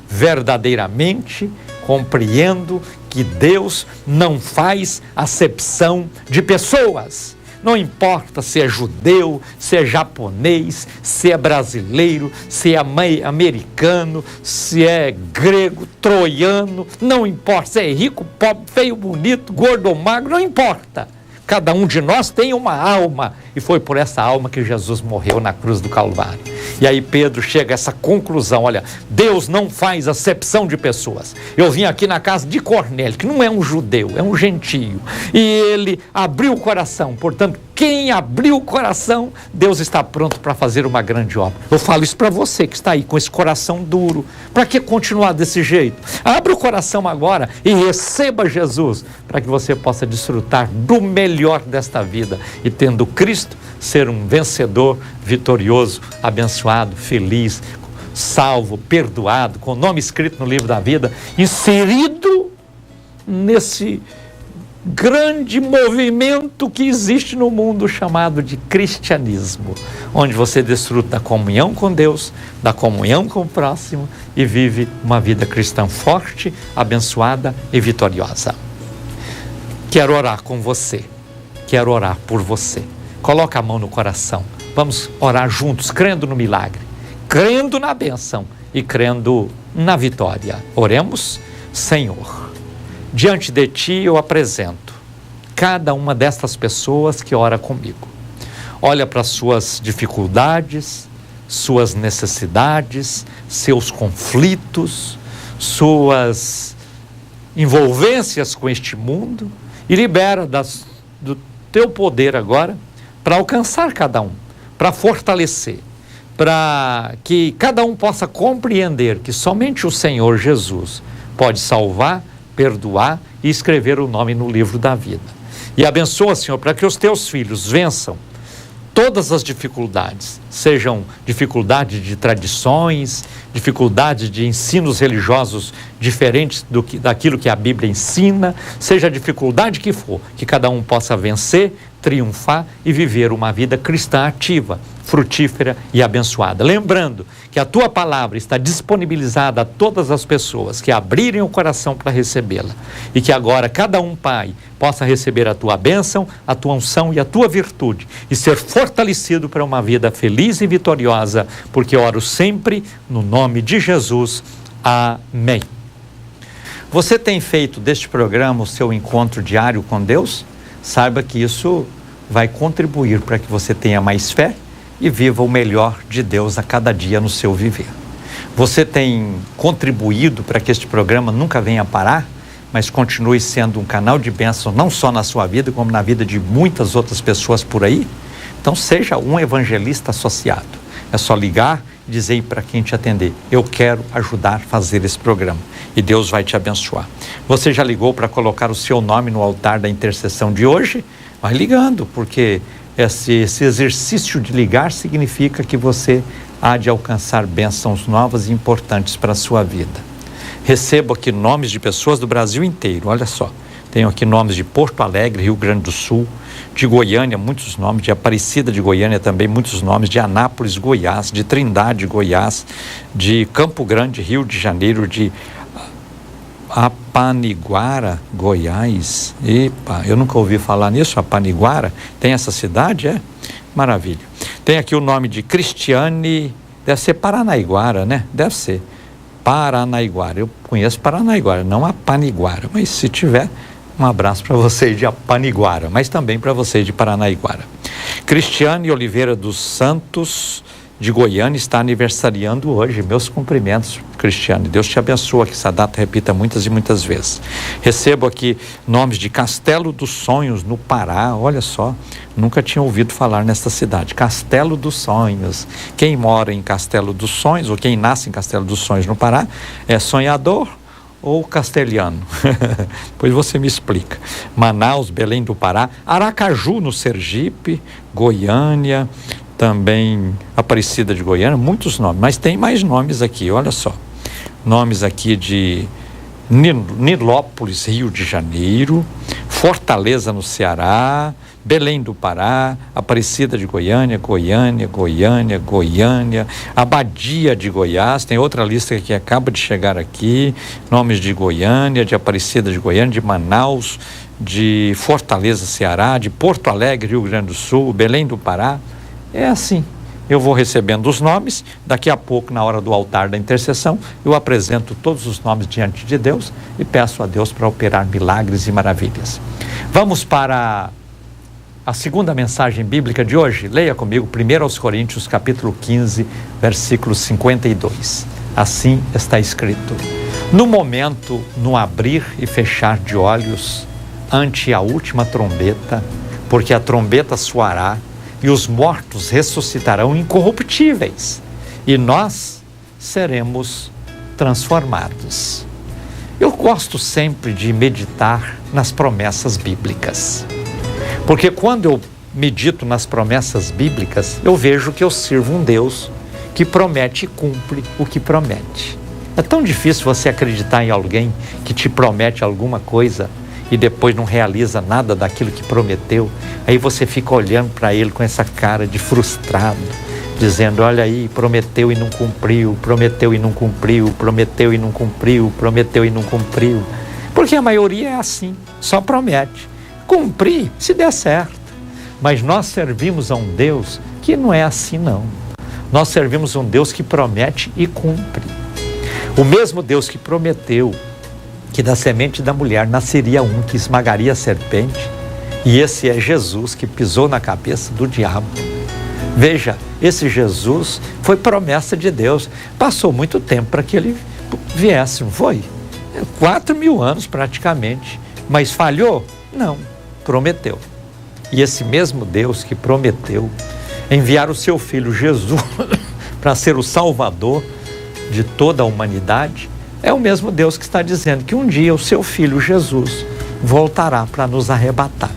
Speaker 2: verdadeiramente compreendo que Deus não faz acepção de pessoas. Não importa se é judeu, se é japonês, se é brasileiro, se é americano, se é grego, troiano, não importa se é rico, pobre, feio, bonito, gordo ou magro, não importa. Cada um de nós tem uma alma, e foi por essa alma que Jesus morreu na cruz do Calvário. E aí Pedro chega a essa conclusão: olha, Deus não faz acepção de pessoas. Eu vim aqui na casa de Cornélio, que não é um judeu, é um gentio, e ele abriu o coração. Portanto, quem abriu o coração, Deus está pronto para fazer uma grande obra. Eu falo isso para você que está aí com esse coração duro. Para que continuar desse jeito? Abra o coração agora e receba Jesus, para que você possa desfrutar do melhor desta vida e, tendo Cristo, ser um vencedor, vitorioso, abençoado, feliz, salvo, perdoado, com o nome escrito no livro da vida, inserido nesse grande movimento que existe no mundo chamado de cristianismo, onde você desfruta da comunhão com Deus, da comunhão com o próximo e vive uma vida cristã forte, abençoada e vitoriosa. Quero orar com você, quero orar por você. Coloca a mão no coração, vamos orar juntos, crendo no milagre, crendo na bênção e crendo na vitória. Oremos. Senhor, diante de Ti eu apresento cada uma destas pessoas que ora comigo. Olha para suas dificuldades, suas necessidades, seus conflitos, suas envolvências com este mundo e libera do Teu poder agora para alcançar cada um, para fortalecer, para que cada um possa compreender que somente o Senhor Jesus pode salvar, perdoar e escrever o nome no livro da vida. E abençoa, Senhor, para que os Teus filhos vençam todas as dificuldades, sejam dificuldades de tradições, dificuldades de ensinos religiosos diferentes daquilo que a Bíblia ensina, seja a dificuldade que for, que cada um possa vencer, triunfar e viver uma vida cristã ativa, frutífera e abençoada. Lembrando que a Tua palavra está disponibilizada a todas as pessoas que abrirem o coração para recebê-la, e que agora cada um, Pai, possa receber a Tua bênção, a Tua unção e a Tua virtude e ser fortalecido para uma vida feliz e vitoriosa, porque oro sempre no nome de Jesus. Amém. Você tem feito deste programa o seu encontro diário com Deus? Saiba que isso vai contribuir para que você tenha mais fé e viva o melhor de Deus a cada dia no seu viver. Você tem contribuído para que este programa nunca venha parar, mas continue sendo um canal de bênção não só na sua vida, como na vida de muitas outras pessoas por aí? Então seja um evangelista associado. É só ligar e dizer para quem te atender: eu quero ajudar a fazer esse programa, e Deus vai te abençoar. Você já ligou para colocar o seu nome no altar da intercessão de hoje? Vai ligando, porque esse exercício de ligar significa que você há de alcançar bênçãos novas e importantes para a sua vida. Recebo aqui nomes de pessoas do Brasil inteiro, olha só. Tenho aqui nomes de Porto Alegre, Rio Grande do Sul, de Goiânia, muitos nomes, de Aparecida de Goiânia também, muitos nomes, de Anápolis, Goiás, de Trindade, Goiás, de Campo Grande, Rio de Janeiro, de Apaniguara, Goiás. Epa, eu nunca ouvi falar nisso, Apaniguara. Tem essa cidade, é? Maravilha. Tem aqui o nome de Cristiane, deve ser Paranaiguara, né? Deve ser Paranaiguara. Eu conheço Paranaiguara, não Apaniguara, mas se tiver, um abraço para vocês de Apaniguara, mas também para vocês de Paranaiguara. Cristiane Oliveira dos Santos, de Goiânia, está aniversariando hoje. Meus cumprimentos, Cristiane. Deus te abençoe, que essa data repita muitas e muitas vezes. Recebo aqui nomes de Castelo dos Sonhos, no Pará. Olha só, nunca tinha ouvido falar nesta cidade. Castelo dos Sonhos. Quem mora em Castelo dos Sonhos, ou quem nasce em Castelo dos Sonhos, no Pará, é sonhador ou castelhano? Pois você me explica. Manaus, Belém do Pará, Aracaju, no Sergipe, Goiânia, também Aparecida de Goiânia, muitos nomes, mas tem mais nomes aqui, olha só. Nomes aqui de Nilópolis, Rio de Janeiro, Fortaleza, no Ceará, Belém do Pará, Aparecida de Goiânia, Goiânia, Abadia de Goiás, tem outra lista que acaba de chegar aqui, nomes de Goiânia, de Aparecida de Goiânia, de Manaus, de Fortaleza, Ceará, de Porto Alegre, Rio Grande do Sul, Belém do Pará. É assim, eu vou recebendo os nomes, daqui a pouco, na hora do altar da intercessão, eu apresento todos os nomes diante de Deus e peço a Deus para operar milagres e maravilhas. Vamos para a segunda mensagem bíblica de hoje. Leia comigo 1 Coríntios, capítulo 15, versículo 52. Assim está escrito: no momento, no abrir e fechar de olhos, ante a última trombeta, porque a trombeta soará, e os mortos ressuscitarão incorruptíveis, e nós seremos transformados. Eu gosto sempre de meditar nas promessas bíblicas, porque quando eu medito nas promessas bíblicas, eu vejo que eu sirvo um Deus que promete e cumpre o que promete. É tão difícil você acreditar em alguém que te promete alguma coisa e depois não realiza nada daquilo que prometeu. Aí você fica olhando para ele com essa cara de frustrado, dizendo: olha aí, prometeu e não cumpriu, prometeu e não cumpriu, prometeu e não cumpriu, prometeu e não cumpriu. Porque a maioria é assim, só promete. Cumprir se der certo. Mas nós servimos a um Deus que não é assim, não. Nós servimos a um Deus que promete e cumpre. O mesmo Deus que prometeu que da semente da mulher nasceria um que esmagaria a serpente, e esse é Jesus, que pisou na cabeça do diabo. Veja, esse Jesus foi promessa de Deus. Passou muito tempo para que ele viesse, não foi? 4.000 anos praticamente, mas falhou? Não, prometeu. E esse mesmo Deus que prometeu enviar o seu filho Jesus para ser o salvador de toda a humanidade, é o mesmo Deus que está dizendo que um dia o seu filho Jesus voltará para nos arrebatar,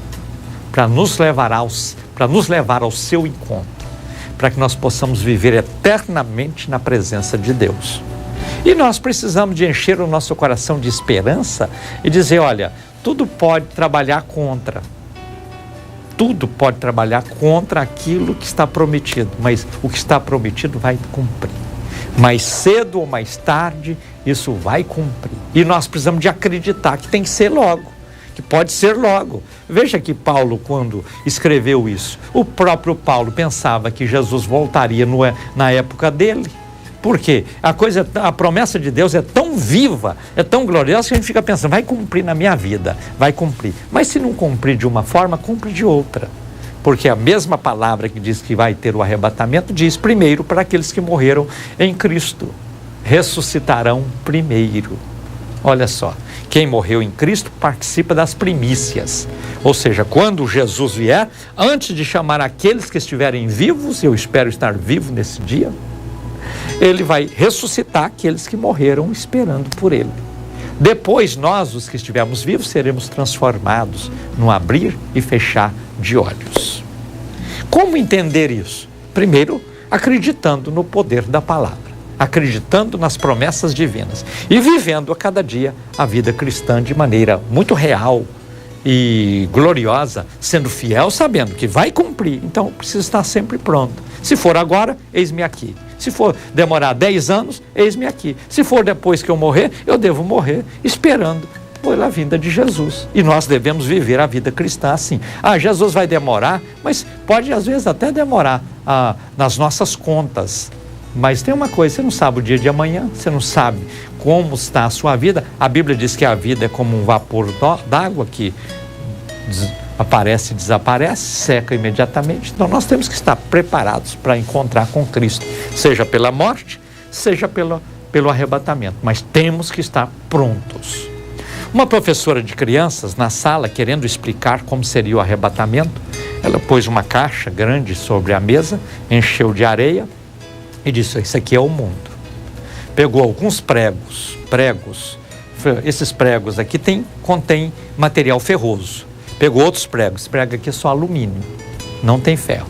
Speaker 2: para nos levar ao seu encontro, para que nós possamos viver eternamente na presença de Deus. E nós precisamos de encher o nosso coração de esperança e dizer: olha, tudo pode trabalhar contra aquilo que está prometido, mas o que está prometido vai cumprir. Mais cedo ou mais tarde, isso vai cumprir. E nós precisamos de acreditar que tem que ser logo, que pode ser logo. Veja que Paulo, quando escreveu isso, o próprio Paulo pensava que Jesus voltaria na época dele. Por quê? A promessa de Deus é tão viva, é tão gloriosa, que a gente fica pensando: vai cumprir na minha vida, vai cumprir. Mas se não cumprir de uma forma, cumpre de outra. Porque a mesma palavra que diz que vai ter o arrebatamento, diz primeiro para aqueles que morreram em Cristo. Ressuscitarão primeiro. Olha só, quem morreu em Cristo participa das primícias. Ou seja, quando Jesus vier, antes de chamar aqueles que estiverem vivos, eu espero estar vivo nesse dia, ele vai ressuscitar aqueles que morreram esperando por ele. Depois nós, os que estivermos vivos, seremos transformados no abrir e fechar de olhos. Como entender isso? Primeiro, acreditando no poder da palavra. acreditando nas promessas divinas e vivendo a cada dia a vida cristã de maneira muito real e gloriosa, sendo fiel, sabendo que vai cumprir. Então, precisa estar sempre pronto. Se for agora, eis-me aqui. Se for demorar 10 anos, eis-me aqui. Se for depois que eu morrer, eu devo morrer esperando pela vinda de Jesus. E nós devemos viver a vida cristã assim. Jesus vai demorar, mas pode às vezes até demorar nas nossas contas. Mas tem uma coisa, você não sabe o dia de amanhã, você não sabe como está a sua vida. A Bíblia diz que a vida é como um vapor d'água que aparece e desaparece, seca imediatamente. Então nós temos que estar preparados para encontrar com Cristo, seja pela morte, seja pelo arrebatamento, mas temos que estar prontos. Uma professora de crianças na sala, querendo explicar como seria o arrebatamento, ela pôs uma caixa grande sobre a mesa, encheu de areia e disse: isso aqui é o mundo. Pegou alguns pregos, esses pregos aqui contém material ferroso. Pegou outros pregos, esse prego aqui é só alumínio, não tem ferro.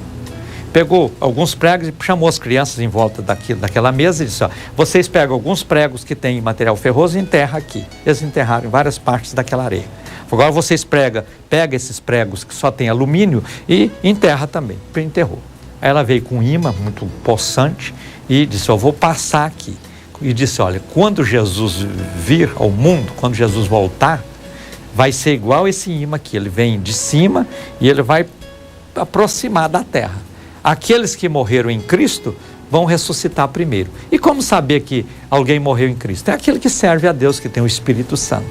Speaker 2: Pegou alguns pregos e chamou as crianças em volta daquela mesa e disse: vocês pegam alguns pregos que têm material ferroso e enterram aqui. Eles enterraram em várias partes daquela areia. Agora vocês pega esses pregos que só tem alumínio e enterra também. Enterrou. Aí ela veio com um imã muito possante e disse: eu vou passar aqui. E disse: olha, quando Jesus vir ao mundo, quando Jesus voltar, vai ser igual esse imã aqui. Ele vem de cima e ele vai aproximar da terra. Aqueles que morreram em Cristo vão ressuscitar primeiro. E como saber que alguém morreu em Cristo? É aquele que serve a Deus, que tem o Espírito Santo.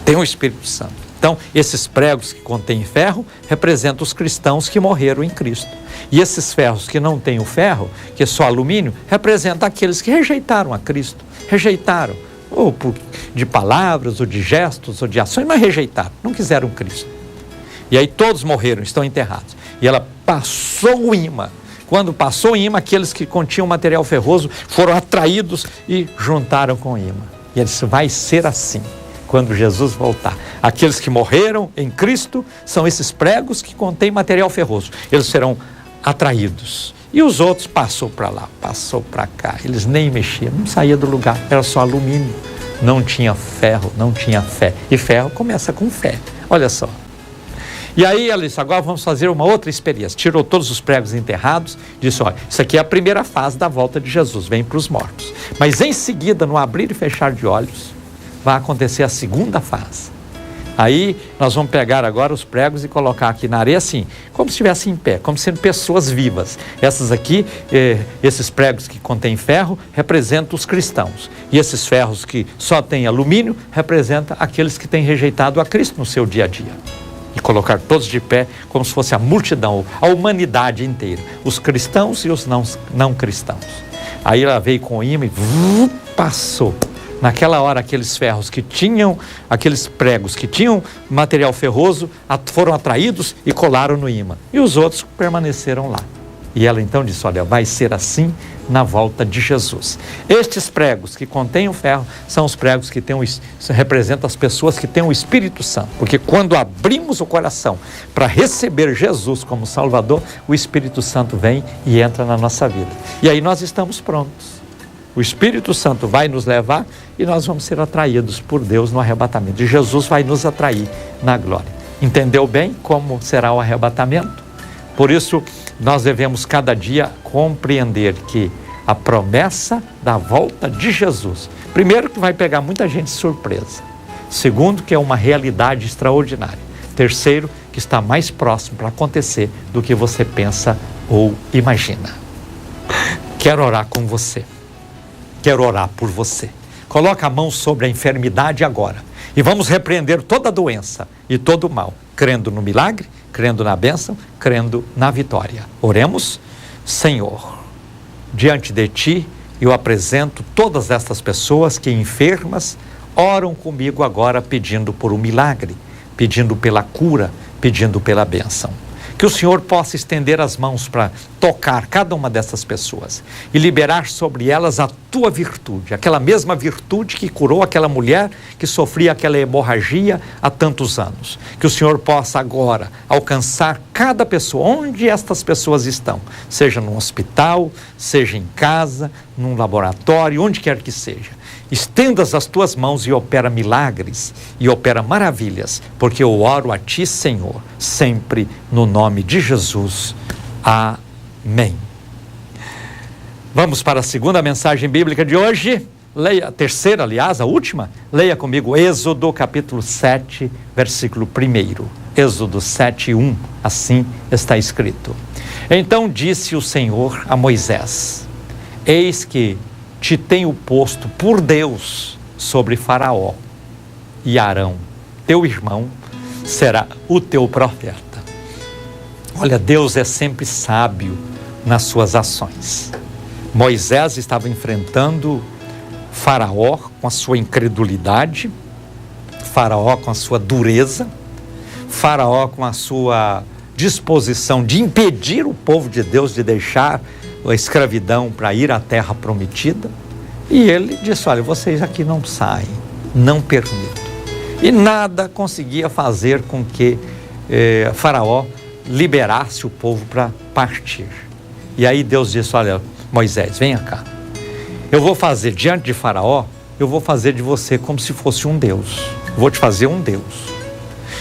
Speaker 2: Tem o Espírito Santo. Então, esses pregos que contêm ferro representam os cristãos que morreram em Cristo. E esses ferros que não têm o ferro, que é só alumínio, representam aqueles que rejeitaram a Cristo. Rejeitaram, ou de palavras, ou de gestos, ou de ações, mas rejeitaram, não quiseram Cristo. E aí todos morreram, estão enterrados. E ela passou o imã. Quando passou o imã, aqueles que continham material ferroso foram atraídos e juntaram com o imã. E ele disse: vai ser assim quando Jesus voltar. Aqueles que morreram em Cristo são esses pregos que contêm material ferroso. Eles serão atraídos. E os outros passou para lá, passou para cá. Eles nem mexiam, não saía do lugar. Era só alumínio. Não tinha ferro, não tinha fé. E ferro começa com fé. Olha só. E aí ela disse: agora vamos fazer uma outra experiência. Tirou todos os pregos enterrados, disse: olha, isso aqui é a primeira fase da volta de Jesus, vem para os mortos. Mas em seguida, no abrir e fechar de olhos, vai acontecer a segunda fase. Aí nós vamos pegar agora os pregos e colocar aqui na areia assim, como se estivesse em pé, como sendo pessoas vivas. Essas aqui, esses pregos que contêm ferro, representam os cristãos. E esses ferros que só têm alumínio, representam aqueles que têm rejeitado a Cristo no seu dia a dia. E colocar todos de pé, como se fosse a multidão, a humanidade inteira, os cristãos e os não cristãos. Aí ela veio com o imã e passou. Naquela hora, aqueles ferros que tinham, aqueles pregos que tinham material ferroso, foram atraídos e colaram no imã. E os outros permaneceram lá. E ela então disse: olha, vai ser assim na volta de Jesus. Estes pregos que contêm o ferro são os pregos que representam as pessoas que têm o Espírito Santo. Porque quando abrimos o coração para receber Jesus como Salvador, o Espírito Santo vem e entra na nossa vida. E aí nós estamos prontos. O Espírito Santo vai nos levar e nós vamos ser atraídos por Deus no arrebatamento. E Jesus vai nos atrair na glória. Entendeu bem como será o arrebatamento? Por isso, nós devemos cada dia compreender que a promessa da volta de Jesus, primeiro, que vai pegar muita gente de surpresa. Segundo, que é uma realidade extraordinária. Terceiro, que está mais próximo para acontecer do que você pensa ou imagina. Quero orar com você. Quero orar por você. Coloca a mão sobre a enfermidade agora. E vamos repreender toda a doença e todo o mal, crendo no milagre, crendo na bênção, crendo na vitória. Oremos. Senhor, diante de Ti, eu apresento todas estas pessoas que, enfermas, oram comigo agora pedindo por um milagre, pedindo pela cura, pedindo pela bênção. Que o Senhor possa estender as mãos para tocar cada uma dessas pessoas e liberar sobre elas a Tua virtude, aquela mesma virtude que curou aquela mulher que sofria aquela hemorragia há tantos anos. Que o Senhor possa agora alcançar cada pessoa, onde estas pessoas estão, seja no hospital, seja em casa, num laboratório, onde quer que seja. Estendas as tuas mãos e opera milagres e opera maravilhas, porque eu oro a ti, Senhor, sempre no nome de Jesus. Amém. Vamos para a segunda mensagem bíblica de hoje. Leia, a terceira, aliás, a última. Leia comigo Êxodo capítulo 7, versículo 1. Êxodo 7, 1. Assim está escrito. Então disse o Senhor a Moisés: eis que te tenho posto por Deus sobre Faraó, e Arão, teu irmão, será o teu profeta. Olha, Deus é sempre sábio nas suas ações. Moisés estava enfrentando Faraó com a sua incredulidade, Faraó com a sua dureza, Faraó com a sua disposição de impedir o povo de Deus de deixar a escravidão para ir à terra prometida. E ele disse: olha, vocês aqui não saem, não permito. E nada conseguia fazer com que Faraó liberasse o povo para partir. E aí Deus disse: olha, Moisés, venha cá. Eu vou fazer diante de Faraó, eu vou fazer de você como se fosse um Deus. Vou te fazer um Deus.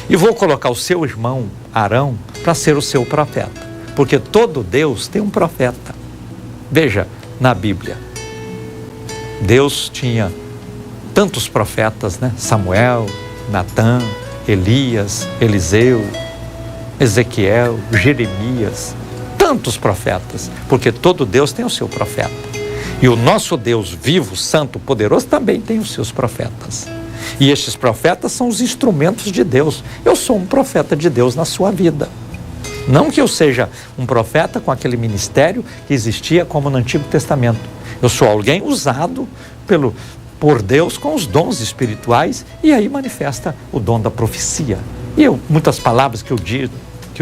Speaker 2: E vou colocar o seu irmão Arão para ser o seu profeta. Porque todo Deus tem um profeta. Veja, na Bíblia, Deus tinha tantos profetas, né? Samuel, Natã, Elias, Eliseu, Ezequiel, Jeremias, tantos profetas, porque todo Deus tem o seu profeta. E o nosso Deus vivo, santo, poderoso também tem os seus profetas. E estes profetas são os instrumentos de Deus. Eu sou um profeta de Deus na sua vida. Não que eu seja um profeta com aquele ministério que existia como no Antigo Testamento. Eu sou alguém usado por Deus com os dons espirituais, e aí manifesta o dom da profecia. E muitas palavras que eu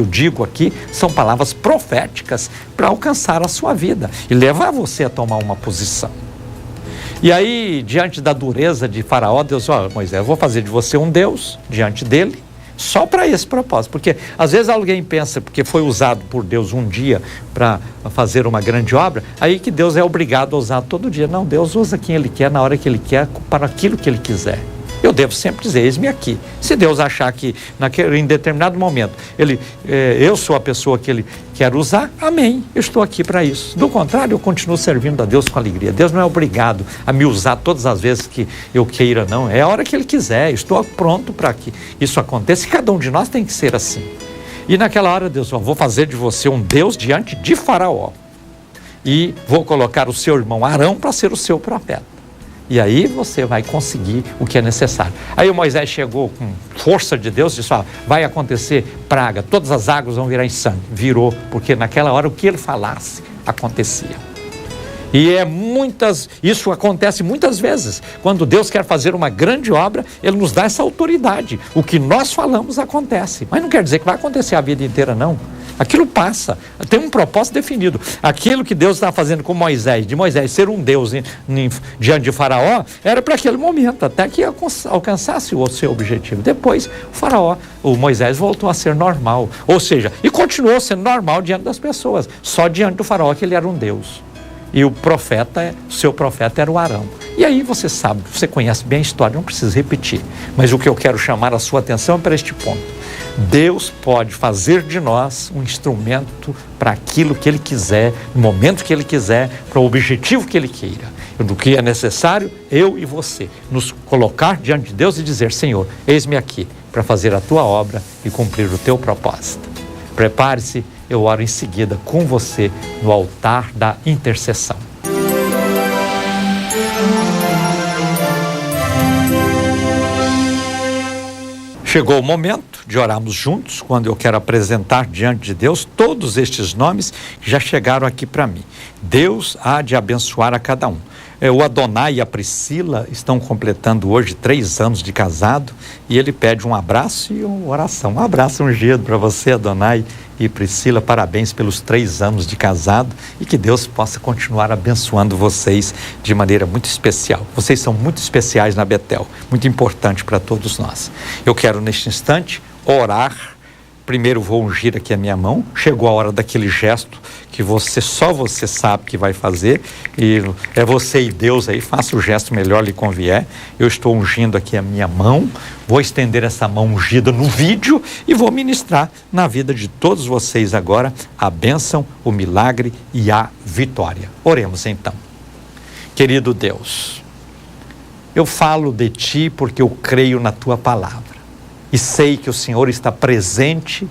Speaker 2: digo aqui são palavras proféticas para alcançar a sua vida e levar você a tomar uma posição. E aí, diante da dureza de Faraó, Deus: olha, Moisés, eu vou fazer de você um Deus diante dele, só para esse propósito. Porque às vezes alguém pensa, porque foi usado por Deus um dia para fazer uma grande obra, aí que Deus é obrigado a usar todo dia. Não, Deus usa quem Ele quer, na hora que Ele quer, para aquilo que Ele quiser. Eu devo sempre dizer: eis-me aqui. Se Deus achar que em determinado momento eu sou a pessoa que Ele quer usar, amém, eu estou aqui para isso. Do contrário, eu continuo servindo a Deus com alegria. Deus não é obrigado a me usar todas as vezes que eu queira, não. É a hora que Ele quiser. Eu estou pronto para que isso aconteça, e cada um de nós tem que ser assim. E naquela hora, Deus: vou fazer de você um Deus diante de Faraó, e vou colocar o seu irmão Arão para ser o seu profeta. E aí você vai conseguir o que é necessário. Aí o Moisés chegou com força de Deus e disse: vai acontecer praga, todas as águas vão virar em sangue. Virou, porque naquela hora o que ele falasse acontecia. E isso acontece muitas vezes. Quando Deus quer fazer uma grande obra, Ele nos dá essa autoridade. O que nós falamos acontece. Mas não quer dizer que vai acontecer a vida inteira, não. Aquilo passa, tem um propósito definido. Aquilo que Deus está fazendo com Moisés, de Moisés ser um Deus diante de Faraó, era para aquele momento, até que alcançasse o seu objetivo. Depois, o Moisés voltou a ser normal. Ou seja, e continuou sendo normal diante das pessoas. Só diante do Faraó que ele era um Deus. E o seu profeta era o Arão. E aí você sabe, você conhece bem a história, não precisa repetir. Mas o que eu quero chamar a sua atenção é para este ponto. Deus pode fazer de nós um instrumento para aquilo que Ele quiser, no momento que Ele quiser, para o objetivo que Ele queira. Do que é necessário, eu e você, nos colocar diante de Deus e dizer: Senhor, eis-me aqui para fazer a Tua obra e cumprir o Teu propósito. Prepare-se, eu oro em seguida com você no altar da intercessão. Chegou o momento de orarmos juntos, quando eu quero apresentar diante de Deus todos estes nomes que já chegaram aqui para mim. Deus há de abençoar a cada um. O Adonai e a Priscila estão completando hoje 3 anos de casado, e ele pede um abraço e uma oração. Um abraço ungido para você, Adonai e Priscila. Parabéns pelos 3 anos de casado, e que Deus possa continuar abençoando vocês de maneira muito especial. Vocês são muito especiais na Betel, muito importante para todos nós. Eu quero neste instante orar primeiro vou ungir aqui a minha mão. Chegou a hora daquele gesto que só você sabe que vai fazer, e é você e Deus aí, faça o gesto melhor lhe convier. Eu estou ungindo aqui a minha mão, vou estender essa mão ungida no vídeo e vou ministrar na vida de todos vocês agora a bênção, o milagre e a vitória. Oremos então. Querido Deus, eu falo de Ti porque eu creio na Tua palavra e sei que o Senhor está presente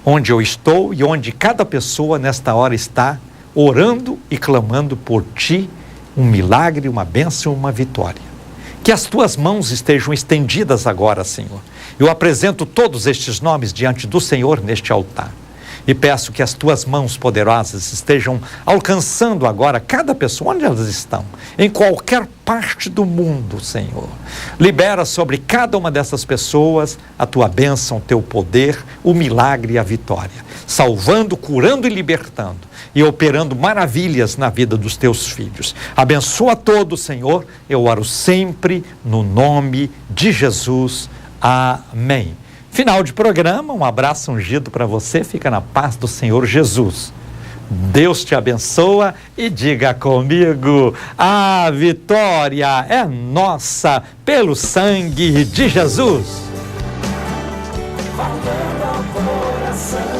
Speaker 2: onde eu estou e onde cada pessoa nesta hora está orando e clamando por Ti, um milagre, uma bênção, uma vitória. Que as Tuas mãos estejam estendidas agora, Senhor. Eu apresento todos estes nomes diante do Senhor neste altar e peço que as Tuas mãos poderosas estejam alcançando agora cada pessoa, onde elas estão, em qualquer parte do mundo, Senhor. Libera sobre cada uma dessas pessoas a Tua bênção, o Teu poder, o milagre e a vitória, salvando, curando e libertando e operando maravilhas na vida dos Teus filhos. Abençoa todos, Senhor, eu oro sempre no nome de Jesus. Amém. Final de programa, um abraço ungido para você, fica na paz do Senhor Jesus. Deus te abençoa e diga comigo, a vitória é nossa pelo sangue de Jesus.
Speaker 1: Falando ao coração.